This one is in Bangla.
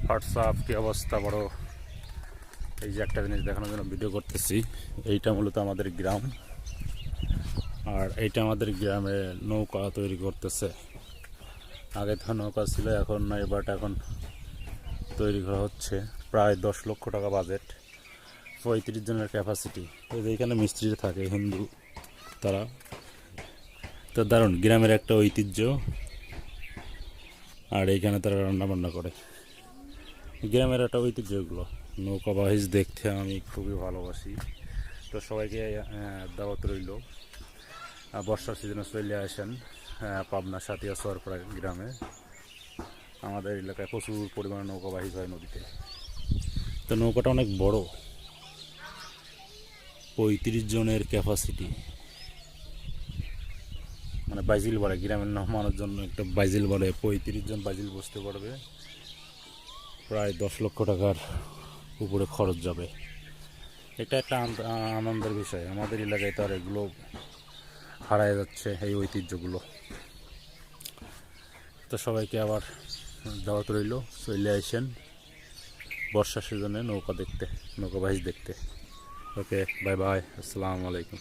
হোয়াটসঅ্যাপ কি অবস্থা বড়? এই যে একটা জিনিস দেখানোর জন্য ভিডিও করতেছি। এইটা মূলত আমাদের গ্রাম, আর এইটা আমাদের গ্রামে নৌকা তৈরি করতেছে। আগে তো নৌকা ছিল, এখন নাই, বাট এখন তৈরি করা হচ্ছে। প্রায় 10 লক্ষ টাকা বাজেট, 35 জনের ক্যাপাসিটি। এইখানে মিস্ত্রি থাকে হিন্দু, তারা তো দারুণ গ্রামের একটা ঐতিহ্য। আর এইখানে তারা রান্না বান্না করে। গ্রামের একটা ঐতিহ্য এগুলো। নৌকা বাহিজ দেখতে আমি খুবই ভালোবাসি। তো সবাইকে দাওয়াত রইল, বর্ষার সিজনে চলে আসেন পাবনা সাতিয়া সরপাড়া গ্রামে। আমাদের এলাকায় প্রচুর পরিমাণে নৌকা বাহিজ হয় নদীতে। তো নৌকাটা অনেক বড়, 35 জনের ক্যাপাসিটি। মানে বাইজিল বাড়ে, গ্রামের নামানোর জন্য একটা বাইজিল বাড়ে, 35 জন বাইজিল বসতে পারবে। প্রায় 10 লক্ষ টাকার উপরে খরচ যাবে। এটা একটা আনন্দের বিষয়। আমাদের এলাকায় তো আর এগুলো হারায় যাচ্ছে, এই ঐতিহ্যগুলো। তো সবাইকে আবার দাওয়াত রইল, চলে আসেন বর্ষার সিজনে নৌকা দেখতে, নৌকা বাইচ দেখতে। ওকে, বাই বাই, আসসালামু আলাইকুম।